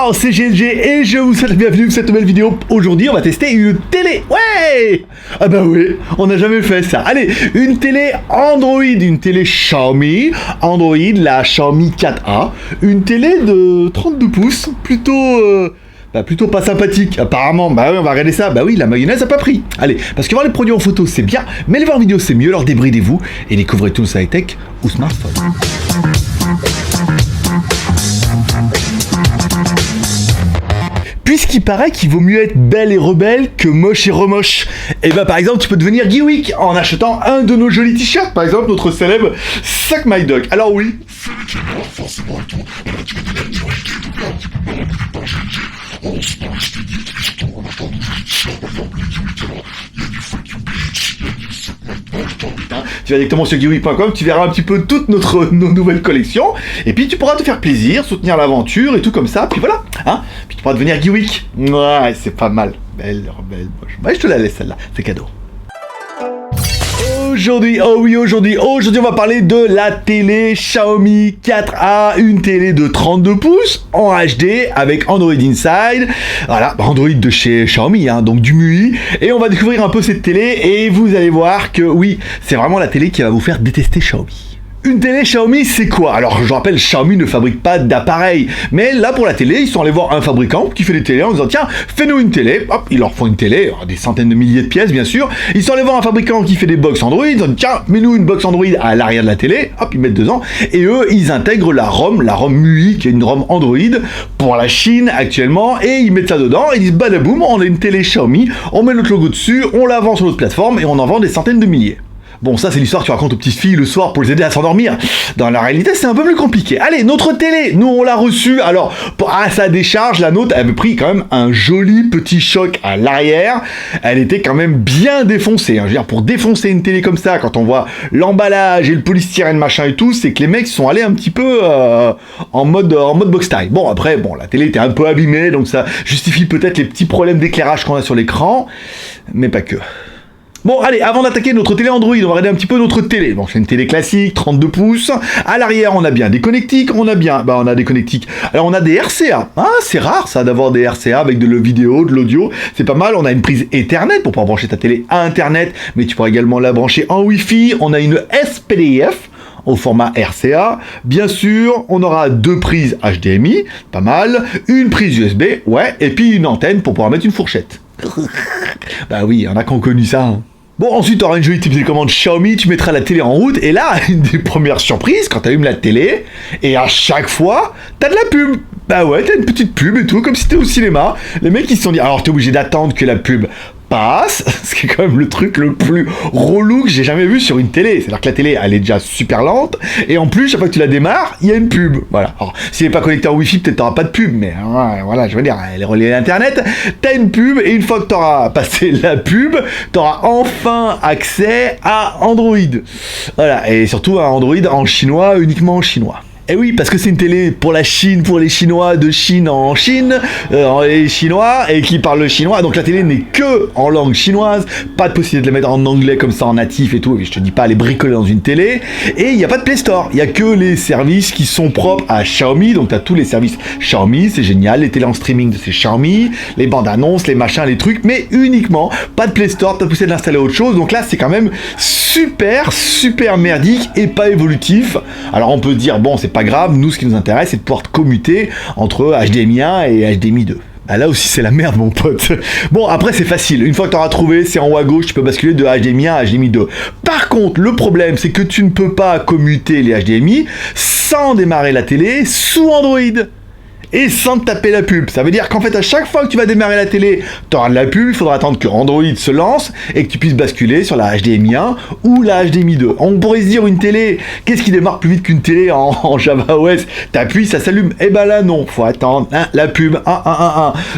Ciao, c'est GLG et je vous souhaite la bienvenue pour cette nouvelle vidéo. Aujourd'hui, on va tester une télé. Ouais. Ah bah oui, on n'a jamais fait ça. Allez, une télé Android, une télé Xiaomi Android, la Xiaomi 4A. Une télé de 32 pouces, plutôt pas sympathique, apparemment. Bah oui, on va regarder ça. Bah oui, la mayonnaise a pas pris. Allez, parce que voir les produits en photo, c'est bien, mais les voir en vidéo, c'est mieux. Alors débridez-vous et découvrez tout sur high-tech ou smartphone. Puisqu'il paraît qu'il vaut mieux être belle et rebelle que moche et remoche. Et bah par exemple, tu peux devenir Geewick en achetant un de nos jolis t-shirts, par exemple notre célèbre Suck My Dog. Alors oui, tu vas directement sur geewick.com, tu verras un petit peu toutes nos nouvelles collections, et puis tu pourras te faire plaisir, soutenir l'aventure et tout comme ça, puis voilà, hein. Puis tu pourras devenir Geewick. Ouais, c'est pas mal. Belle, rebelle, moche. Ouais, je te la laisse celle-là, c'est cadeau. Aujourd'hui, aujourd'hui, on va parler de la télé Xiaomi 4A, une télé de 32 pouces en HD avec Android Inside. Voilà, Android de chez Xiaomi, hein, donc du MUI. Et on va découvrir un peu cette télé et vous allez voir que oui, c'est vraiment la télé qui va vous faire détester Xiaomi. Une télé Xiaomi, c'est quoi? Alors, je rappelle, Xiaomi ne fabrique pas d'appareil. Mais là, pour la télé, ils sont allés voir un fabricant qui fait des télés en disant, tiens, fais-nous une télé. Hop, ils leur font une télé, des centaines de milliers de pièces, bien sûr. Ils sont allés voir un fabricant qui fait des box Android. Ils ont dit, tiens, mets-nous une box Android à l'arrière de la télé. Hop, ils mettent dedans. Et eux, ils intègrent la ROM MUI, qui est une ROM Android pour la Chine actuellement. Et ils mettent ça dedans. Et ils disent, badaboum, on a une télé Xiaomi. On met notre logo dessus, on la vend sur notre plateforme et on en vend des centaines de milliers. Bon, ça c'est l'histoire que tu racontes aux petites filles le soir pour les aider à s'endormir. Dans la réalité, c'est un peu plus compliqué. Allez, notre télé, nous on l'a reçue. Alors, à sa décharge, la nôtre avait pris quand même un joli petit choc à l'arrière. Elle était quand même bien défoncée. Hein. Je veux dire, pour défoncer une télé comme ça, quand on voit l'emballage et le polystyrène machin et tout, c'est que les mecs sont allés un petit peu en mode box style. Bon, après, la télé était un peu abîmée, donc ça justifie peut-être les petits problèmes d'éclairage qu'on a sur l'écran, mais pas que. Bon, allez, avant d'attaquer notre télé Android, on va regarder un petit peu notre télé. Bon, c'est une télé classique, 32 pouces. À l'arrière, on a bien des connectiques, on a des connectiques. Alors, on a des RCA. Ah, c'est rare, ça, d'avoir des RCA avec de la vidéo, de l'audio. C'est pas mal. On a une prise Ethernet pour pouvoir brancher ta télé à Internet, mais tu pourras également la brancher en Wi-Fi. On a une SPDIF au format RCA. Bien sûr, on aura deux prises HDMI, pas mal. Une prise USB, ouais, et puis une antenne pour pouvoir mettre une fourchette. Bah oui, on a qu'on connu ça, hein. Bon, ensuite, tu auras une jolie petite télécommande Xiaomi, tu mettras la télé en route, et là, une des premières surprises, quand tu allumes la télé, et à chaque fois, t'as de la pub. Bah ouais, t'as une petite pub et tout, comme si t'étais au cinéma. Les mecs, ils se sont dit, alors t'es obligé d'attendre que la pub passe, ce qui est quand même le truc le plus relou que j'ai jamais vu sur une télé. C'est-à-dire que la télé, elle est déjà super lente, et en plus, chaque fois que tu la démarres, il y a une pub. Voilà. Alors, si elle n'est pas connectée en Wi-Fi, peut-être t'auras pas de pub, mais voilà, je veux dire, elle est reliée à Internet, t'as une pub, et une fois que t'auras passé la pub, t'auras enfin accès à Android. Voilà, et surtout à Android en chinois, uniquement en chinois. Et oui, parce que c'est une télé pour la Chine, pour les Chinois de Chine en Chine, les Chinois, et qui parlent le chinois, donc la télé n'est que en langue chinoise, pas de possibilité de la mettre en anglais comme ça en natif et tout, et je te dis pas les bricoler dans une télé, et il n'y a pas de Play Store, il n'y a que les services qui sont propres à Xiaomi, donc tu as tous les services Xiaomi, c'est génial, les télés en streaming de ces Xiaomi, les bandes annonces, les machins, les trucs, mais uniquement, pas de Play Store, pas de possibilité d'installer autre chose, donc là c'est quand même super merdique et pas évolutif. Alors on peut dire, bon, c'est pas grave, nous ce qui nous intéresse c'est de pouvoir commuter entre HDMI 1 et HDMI 2. Ah, là aussi c'est la merde mon pote. Bon, après c'est facile, une fois que tu auras trouvé, c'est en haut à gauche, tu peux basculer de HDMI 1 à HDMI 2. Par contre, le problème c'est que tu ne peux pas commuter les HDMI sans démarrer la télé sous Android. Et sans te taper la pub. Ça veut dire qu'en fait, à chaque fois que tu vas démarrer la télé, tu auras de la pub, il faudra attendre que Android se lance et que tu puisses basculer sur la HDMI 1 ou la HDMI 2. On pourrait se dire, une télé, qu'est-ce qui démarre plus vite qu'une télé en Java OS? T'appuies, ça s'allume. Et ben là, non, faut attendre la pub.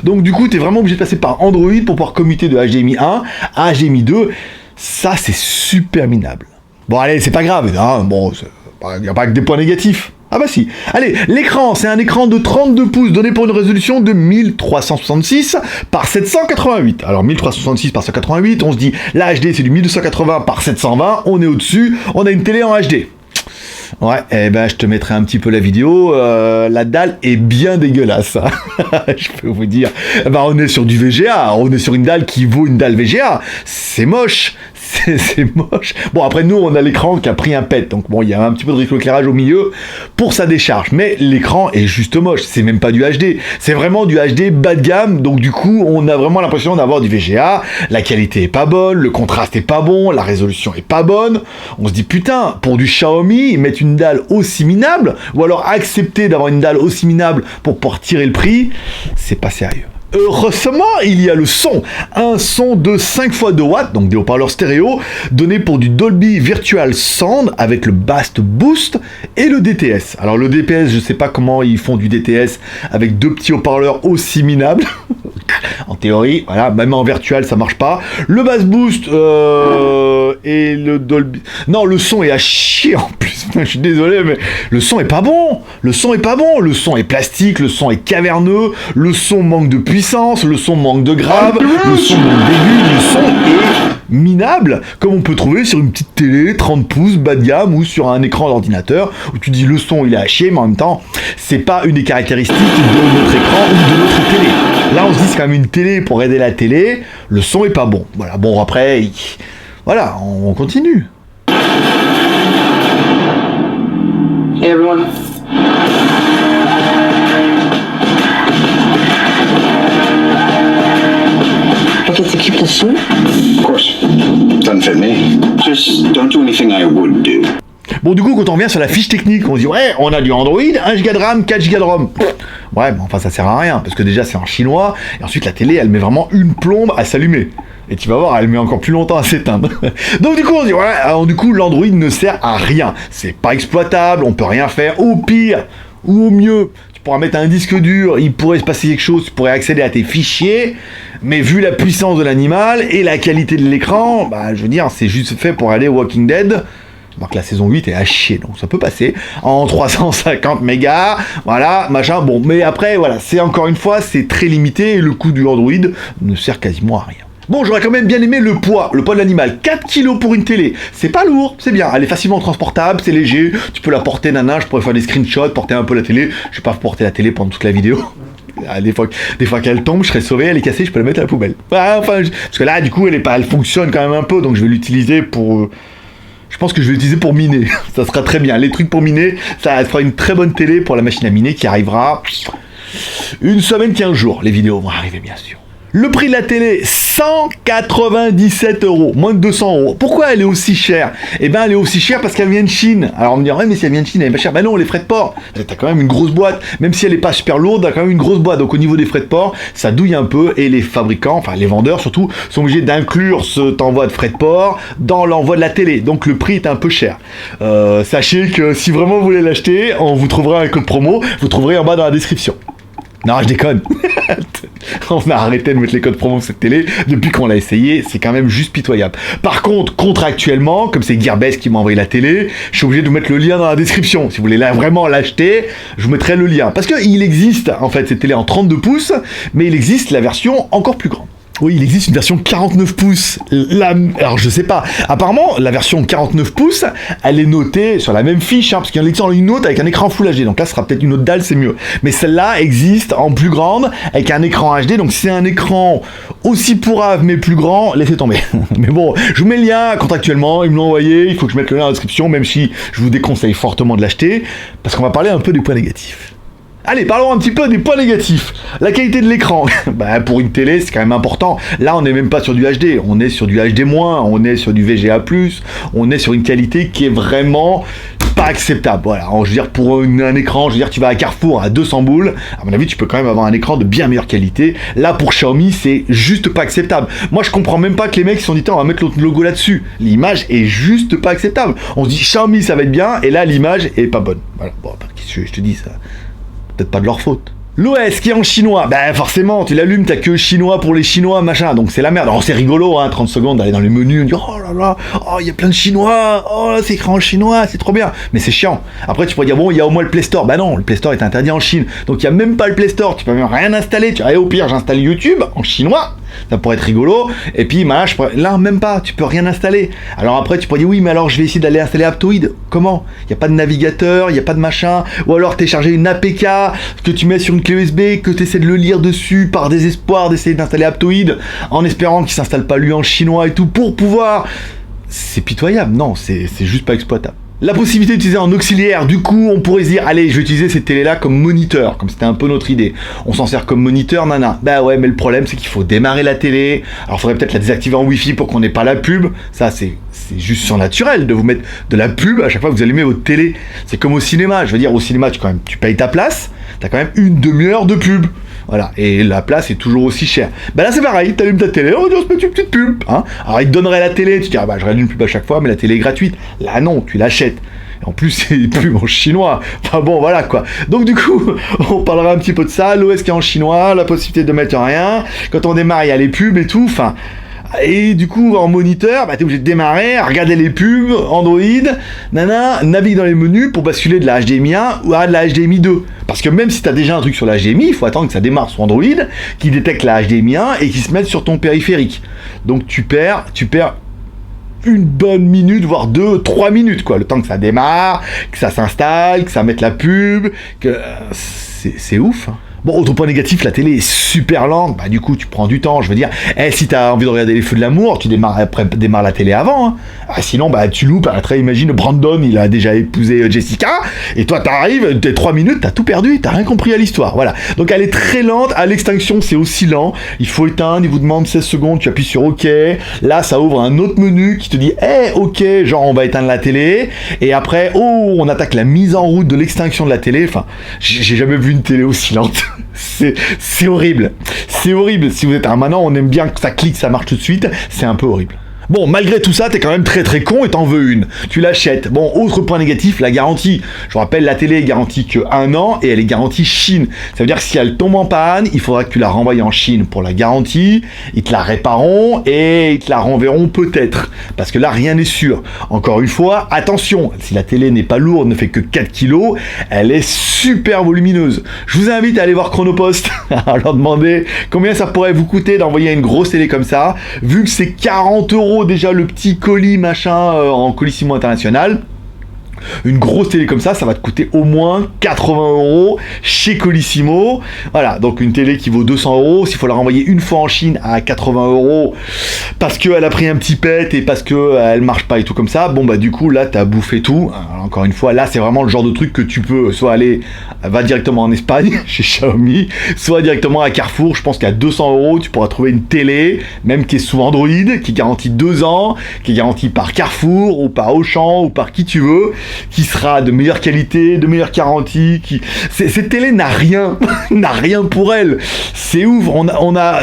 Donc du coup, t'es vraiment obligé de passer par Android pour pouvoir commuter de HDMI 1 à HDMI 2. Ça, c'est super minable. Bon, allez, c'est pas grave. Hein, bon, il n'y a pas que des points négatifs. Ah bah si. Allez, l'écran, c'est un écran de 32 pouces donné pour une résolution de 1366 par 788. Alors 1366 par 188, on se dit la HD c'est du 1280 par 720, on est au-dessus, on a une télé en HD. Ouais, eh ben je te mettrai un petit peu la vidéo. La dalle est bien dégueulasse, hein. Je peux vous dire. Ben, on est sur du VGA, on est sur une dalle qui vaut une dalle VGA. C'est moche. C'est moche. Bon, après, nous, on a l'écran qui a pris un pet. Donc, bon, il y a un petit peu de rétroéclairage au milieu pour sa décharge. Mais l'écran est juste moche. C'est même pas du HD. C'est vraiment du HD bas de gamme. Donc, du coup, on a vraiment l'impression d'avoir du VGA. La qualité est pas bonne. Le contraste est pas bon. La résolution est pas bonne. On se dit, putain, pour du Xiaomi, mettre une dalle aussi minable, ou alors accepter d'avoir une dalle aussi minable pour pouvoir tirer le prix, c'est pas sérieux. Heureusement, il y a le son. Un son de 5 x 2 watts, donc des haut-parleurs stéréo, donné pour du Dolby Virtual Sound avec le Bass Boost et le DTS. Alors le DTS, je sais pas comment ils font du DTS avec deux petits haut-parleurs aussi minables. En théorie, voilà, même en virtual ça marche pas. Le Bass Boost et le Dolby... Non, le son est à chier en plus. Je suis désolé, mais le son est pas bon. Le son est pas bon. Le son est plastique, le son est caverneux, le son manque de puissance, le son manque de grave, le son manque d'aigu, le son est minable, comme on peut trouver sur une petite télé 30 pouces bas de gamme ou sur un écran d'ordinateur où tu dis le son il est à chier, mais en même temps, c'est pas une des caractéristiques de notre écran ou de notre télé. Là, on se dit c'est quand même une télé pour aider la télé, le son est pas bon. Voilà, bon après, voilà, on continue. Hey everyone. Okay, to keep the suit? Of course. Doesn't fit me. Just don't do anything I would do. Bon, du coup, quand on revient sur la fiche technique, on se dit ouais, on a du Android, 1 Go de RAM, 4 Go de ROM. Ouais, mais enfin, ça sert à rien, parce que déjà, c'est en chinois, et ensuite, la télé, elle met vraiment une plombe à s'allumer. Et tu vas voir, elle met encore plus longtemps à s'éteindre. Donc, du coup, on dit ouais, alors, du coup, l'Android ne sert à rien. C'est pas exploitable, on peut rien faire. Au pire, ou au mieux, tu pourras mettre un disque dur, il pourrait se passer quelque chose, tu pourrais accéder à tes fichiers, mais vu la puissance de l'animal et la qualité de l'écran, bah, je veux dire, c'est juste fait pour aller Walking Dead. Alors que la saison 8 est à chier, donc ça peut passer en 350 mégas, voilà, machin, bon, mais après, voilà, c'est encore une fois, c'est très limité, et le coût du Android ne sert quasiment à rien. Bon, j'aurais quand même bien aimé le poids de l'animal, 4 kg pour une télé, c'est pas lourd, c'est bien, elle est facilement transportable, c'est léger, tu peux la porter, nana, je pourrais faire des screenshots, porter un peu la télé, je vais pas porter la télé pendant toute la vidéo. Ah, des fois qu'elle tombe, je serais sauvé, elle est cassée, je peux la mettre à la poubelle. Ah, enfin, parce que là, du coup, elle fonctionne quand même un peu, donc je vais l'utiliser pour... Je pense que je vais l'utiliser pour miner, ça sera très bien. Les trucs pour miner, ça fera une très bonne télé pour la machine à miner qui arrivera une semaine, 15 jours. Les vidéos vont arriver bien sûr. Le prix de la télé, 197 €, moins de 200 €. Pourquoi elle est aussi chère? Eh ben, elle est aussi chère parce qu'elle vient de Chine. Alors on me dit, ouais, mais si elle vient de Chine, elle est pas chère. Ben non, les frais de port. T'as quand même une grosse boîte. Même si elle est pas super lourde, t'as quand même une grosse boîte. Donc au niveau des frais de port, ça douille un peu. Et les fabricants, enfin les vendeurs surtout, sont obligés d'inclure cet envoi de frais de port dans l'envoi de la télé. Donc le prix est un peu cher. Sachez que si vraiment vous voulez l'acheter, on vous trouvera un code promo. Vous trouverez en bas dans la description. Non, je déconne. On a arrêté de mettre les codes promo sur cette télé depuis qu'on l'a essayé, c'est quand même juste pitoyable. Par contre, contractuellement, comme c'est Gearbest qui m'a envoyé la télé, je suis obligé de vous mettre le lien dans la description. Si vous voulez vraiment l'acheter, je vous mettrai le lien. Parce qu'il existe, en fait, cette télé en 32 pouces, mais il existe la version encore plus grande. Oui, il existe une version 49 pouces. Alors, je sais pas. Apparemment, la version 49 pouces, elle est notée sur la même fiche, hein, parce qu'il y a une note avec un écran Full HD. Donc là, ce sera peut-être une autre dalle, c'est mieux. Mais celle-là existe en plus grande, avec un écran HD. Donc, c'est un écran aussi pourrave, mais plus grand, laissez tomber. Mais bon, je vous mets le lien contractuellement. Ils me l'ont envoyé. Il faut que je mette le lien dans la description, même si je vous déconseille fortement de l'acheter, parce qu'on va parler un peu des points négatifs. Allez, parlons un petit peu des points négatifs. La qualité de l'écran. Bah, pour une télé, c'est quand même important. Là, on n'est même pas sur du HD. On est sur du HD-, on est sur du VGA+, on est sur une qualité qui est vraiment pas acceptable. Voilà, je veux dire, pour un écran, je veux dire, tu vas à Carrefour à 200 boules, à mon avis, tu peux quand même avoir un écran de bien meilleure qualité. Là, pour Xiaomi, c'est juste pas acceptable. Moi, je comprends même pas que les mecs se sont dit, on va mettre l'autre logo là-dessus. L'image est juste pas acceptable. On se dit, Xiaomi, ça va être bien, et là, l'image est pas bonne. Voilà, bon, qu'est-ce que je te dis, ça? Peut-être pas de leur faute. L'OS qui est en chinois, ben forcément, tu l'allumes, t'as que chinois pour les chinois, machin, donc c'est la merde. Alors c'est rigolo, hein, 30 secondes d'aller dans les menus, on dit oh là là, oh il y a plein de chinois, oh c'est écrit en chinois, c'est trop bien. Mais c'est chiant. Après tu pourrais dire bon, il y a au moins le Play Store. Ben non, le Play Store est interdit en Chine, donc il y a même pas le Play Store, tu peux même rien installer. Tu dis au pire, j'installe YouTube en chinois. Ça pourrait être rigolo. Et puis, là, même pas, tu peux rien installer. Alors après, tu pourrais dire, oui, mais alors je vais essayer d'aller installer Aptoide. Comment? Il n'y a pas de navigateur, il n'y a pas de machin. Ou alors télécharger une APK que tu mets sur une clé USB, que tu essaies de le lire dessus par désespoir d'essayer d'installer Aptoide, en espérant qu'il s'installe pas lui en chinois et tout, pour pouvoir... C'est pitoyable. Non, c'est juste pas exploitable. La possibilité d'utiliser en auxiliaire, du coup, on pourrait se dire, allez, je vais utiliser cette télé-là comme moniteur, comme c'était un peu notre idée. On s'en sert comme moniteur, nana. Bah ouais, mais le problème, c'est qu'il faut démarrer la télé. Alors, il faudrait peut-être la désactiver en Wi-Fi pour qu'on n'ait pas la pub. Ça, c'est juste surnaturel de vous mettre de la pub à chaque fois que vous allumez votre télé. C'est comme au cinéma. Je veux dire, au cinéma, tu payes ta place, t'as quand même une demi-heure de pub. Voilà, et la place est toujours aussi chère. Bah là c'est pareil, t'allumes ta télé, on se met une petite pub. Hein. Alors ils te donneraient la télé, tu dirais bah je regarde une pub à chaque fois, mais la télé est gratuite. Là non, tu l'achètes. En plus c'est une pub en chinois. Enfin bon voilà quoi. Donc du coup, on parlera un petit peu de ça, l'OS qui est en chinois, la possibilité de mettre rien. Quand on démarre, il y a les pubs et tout, enfin... Et du coup, en moniteur, bah, t'es obligé de démarrer, regarder les pubs, Android, navigue dans les menus pour basculer de la HDMI 1 ou à de la HDMI 2. Parce que même si t'as déjà un truc sur la HDMI, il faut attendre que ça démarre sur Android, qui détecte la HDMI 1 et qui se mette sur ton périphérique. Donc tu perds une bonne minute, voire 2-3 minutes, quoi. Le temps que ça démarre, que ça s'installe, que ça mette la pub, que... C'est ouf, hein. Bon, autre point négatif, la télé est super lente, bah du coup tu prends du temps, je veux dire, si t'as envie de regarder les feux de l'amour, tu démarres la télé avant, hein. Sinon bah tu loupes, imagine Brandon, il a déjà épousé Jessica, et toi t'arrives, t'es 3 minutes, t'as tout perdu, t'as rien compris à l'histoire, voilà. Donc elle est très lente, à l'extinction c'est aussi lent, il faut éteindre, il vous demande 16 secondes, tu appuies sur OK, là ça ouvre un autre menu qui te dit, OK, genre on va éteindre la télé, et après, on attaque la mise en route de l'extinction de la télé, enfin, j'ai jamais vu une télé aussi lente. C'est horrible. C'est horrible. Si vous êtes un maintenant, on aime bien que ça clique, ça marche tout de suite. C'est un peu horrible. Bon, malgré tout ça, t'es quand même très très con et t'en veux une. Tu l'achètes. Bon, autre point négatif, la garantie. Je vous rappelle, la télé est garantie que 1 an et elle est garantie Chine. Ça veut dire que si elle tombe en panne, il faudra que tu la renvoies en Chine pour la garantie. Ils te la répareront et ils te la renverront peut-être. Parce que là, rien n'est sûr. Encore une fois, attention. Si la télé n'est pas lourde, ne fait que 4 kilos, elle est super volumineuse. Je vous invite à aller voir Chronopost, à leur demander combien ça pourrait vous coûter d'envoyer une grosse télé comme ça. Vu que c'est 40 € déjà le petit colis machin en Colissimo International. Une grosse télé comme ça va te coûter au moins 80 € chez Colissimo. Voilà, donc une télé qui vaut 200 €, s'il faut la renvoyer une fois en Chine à 80 € parce qu'elle a pris un petit pet et parce qu'elle marche pas et tout comme ça, bon bah du coup là t'as bouffé tout. Alors, encore une fois, là c'est vraiment le genre de truc que tu peux soit va directement en Espagne chez Xiaomi, soit directement à Carrefour. Je pense qu'à 200 € tu pourras trouver une télé, même qui est sous Android, qui est garantie 2 ans, qui est garantie par Carrefour ou par Auchan ou par qui tu veux, qui sera de meilleure qualité, de meilleure garantie, cette télé n'a rien, n'a rien pour elle. C'est ouf,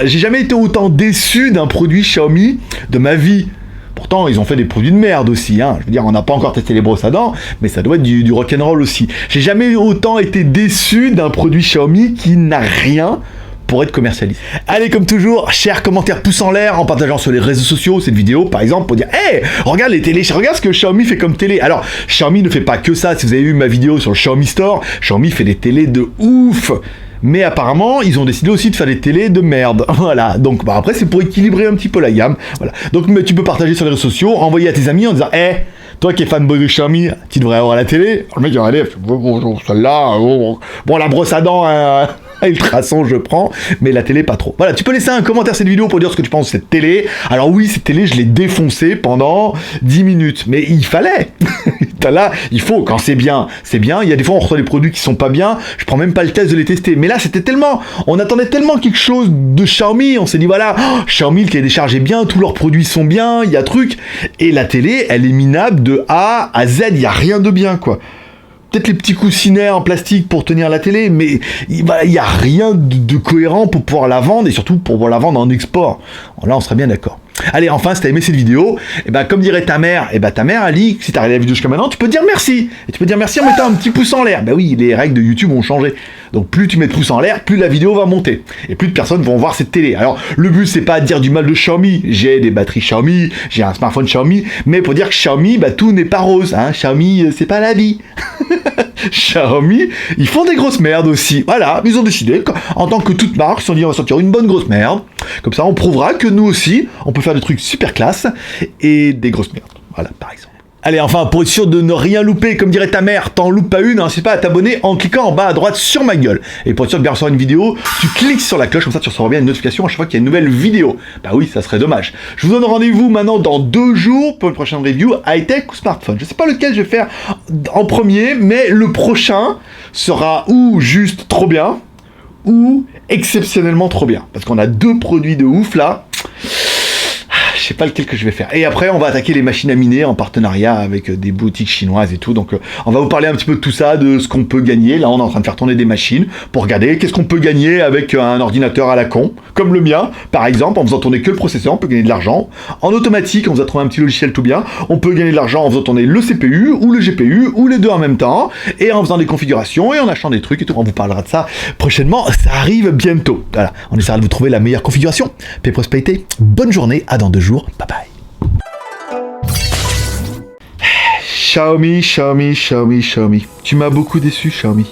j'ai jamais été autant déçu d'un produit Xiaomi de ma vie. Pourtant, ils ont fait des produits de merde aussi, hein. Je veux dire, on n'a pas encore testé les brosses à dents, mais ça doit être du rock'n'roll aussi. J'ai jamais autant été déçu d'un produit Xiaomi qui n'a rien pour être commercialisé. Allez, comme toujours, share, commentaire, pouce en l'air en partageant sur les réseaux sociaux cette vidéo, par exemple, pour dire hey, regarde les télés, regarde ce que Xiaomi fait comme télé. Alors, Xiaomi ne fait pas que ça. Si vous avez vu ma vidéo sur le Xiaomi Store, Xiaomi fait des télés de ouf. Mais apparemment, ils ont décidé aussi de faire des télés de merde. Voilà. Donc, bah, après, c'est pour équilibrer un petit peu la gamme. Voilà. Donc, mais tu peux partager sur les réseaux sociaux, envoyer à tes amis en disant hey, toi qui es fanboy de Xiaomi, tu devrais avoir la télé. Le mec, il va aller, bonjour, celle-là. Bon, la brosse à dents, ultrason, je prends, mais la télé, pas trop. Voilà, tu peux laisser un commentaire à cette vidéo pour dire ce que tu penses de cette télé. Alors oui, cette télé, je l'ai défoncée pendant 10 minutes, mais il fallait. Là, il faut, quand c'est bien, c'est bien. Il y a des fois, on reçoit des produits qui sont pas bien, je prends même pas le test de les tester. Mais là, c'était tellement, on attendait tellement quelque chose de Xiaomi, on s'est dit, voilà, Xiaomi, le cahier des charges est bien, tous leurs produits sont bien, il y a truc. Et la télé, elle est minable de A à Z, il y a rien de bien, quoi. Peut-être les petits coussinets en plastique pour tenir la télé, mais il n'y a rien de cohérent pour pouvoir la vendre, et surtout pour pouvoir la vendre en export. Là, on serait bien d'accord. Allez, enfin, si t'as aimé cette vidéo, et ben comme dirait ta mère, elle dit que si t'as regardé la vidéo jusqu'à maintenant, tu peux dire merci. Et tu peux dire merci en mettant un petit pouce en l'air. Ben oui, les règles de YouTube ont changé. Donc plus tu mets de pouces en l'air, plus la vidéo va monter. Et plus de personnes vont voir cette télé. Alors, le but, c'est pas de dire du mal de Xiaomi. J'ai des batteries Xiaomi, j'ai un smartphone Xiaomi, mais pour dire que Xiaomi, bah tout n'est pas rose. Hein. Xiaomi, c'est pas la vie. Xiaomi, ils font des grosses merdes aussi. Voilà, ils ont décidé, en tant que toute marque, ils se sont dit on va sortir une bonne grosse merde. Comme ça, on prouvera que nous aussi, on peut faire des trucs super classe et des grosses merdes. Voilà, par exemple. Allez, enfin, pour être sûr de ne rien louper, comme dirait ta mère, t'en loupes pas une, n'hésite pas à t'abonner en cliquant en bas à droite sur ma gueule. Et pour être sûr de bien recevoir une vidéo, tu cliques sur la cloche, comme ça tu recevras bien une notification à chaque fois qu'il y a une nouvelle vidéo. Bah oui, ça serait dommage. Je vous donne rendez-vous maintenant dans 2 jours pour une prochaine review high-tech ou smartphone. Je sais pas lequel je vais faire en premier, mais le prochain sera ou juste trop bien, ou exceptionnellement trop bien. Parce qu'on a 2 produits de ouf là. Je sais pas lequel que je vais faire. Et après, on va attaquer les machines à miner en partenariat avec des boutiques chinoises et tout. Donc, on va vous parler un petit peu de tout ça, de ce qu'on peut gagner. Là, on est en train de faire tourner des machines pour regarder qu'est-ce qu'on peut gagner avec un ordinateur à la con, comme le mien, par exemple, en faisant tourner que le processeur, on peut gagner de l'argent. En automatique, on vous a trouvé un petit logiciel tout bien. On peut gagner de l'argent en faisant tourner le CPU ou le GPU ou les deux en même temps, et en faisant des configurations et en achetant des trucs et tout. On vous parlera de ça prochainement. Ça arrive bientôt. Voilà, on essaiera de vous trouver la meilleure configuration. Paix, prospérité. Bonne journée. À dans 2 jours. Bye bye. Xiaomi. Tu m'as beaucoup déçu, Xiaomi.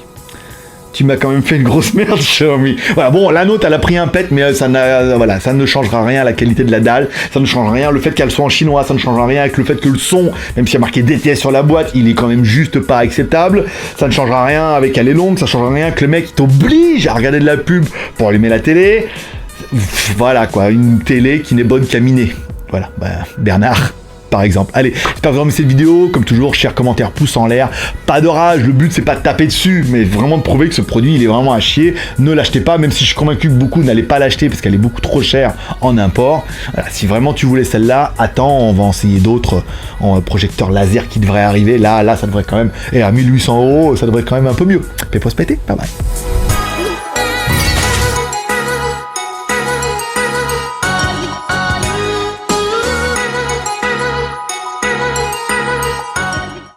Tu m'as quand même fait une grosse merde, Xiaomi. Voilà, bon, la nôtre, elle a pris un pet, mais ça ne changera rien à la qualité de la dalle. Ça ne change rien. Le fait qu'elle soit en chinois, ça ne changera rien avec le fait que le son, même s'il y a marqué DTS sur la boîte, il est quand même juste pas acceptable. Ça ne changera rien avec elle est longue. Ça ne changera rien que le mec t'oblige à regarder de la pub pour allumer la télé. Voilà, quoi. Une télé qui n'est bonne qu'à miner. Voilà, bah, Bernard, par exemple. Allez, j'espère que vous avez aimé cette vidéo. Comme toujours, share, commentaire, pouce en l'air. Pas de rage, le but c'est pas de taper dessus, mais vraiment de prouver que ce produit il est vraiment à chier. Ne l'achetez pas, même si je suis convaincu que beaucoup n'allaient pas l'acheter parce qu'elle est beaucoup trop chère en import. Voilà, si vraiment tu voulais celle-là, attends, on va essayer d'autres en projecteur laser qui devraient arriver. Là, ça devrait quand même, et à 1800 €, ça devrait être quand même un peu mieux. Paix, prospérité, bye bye.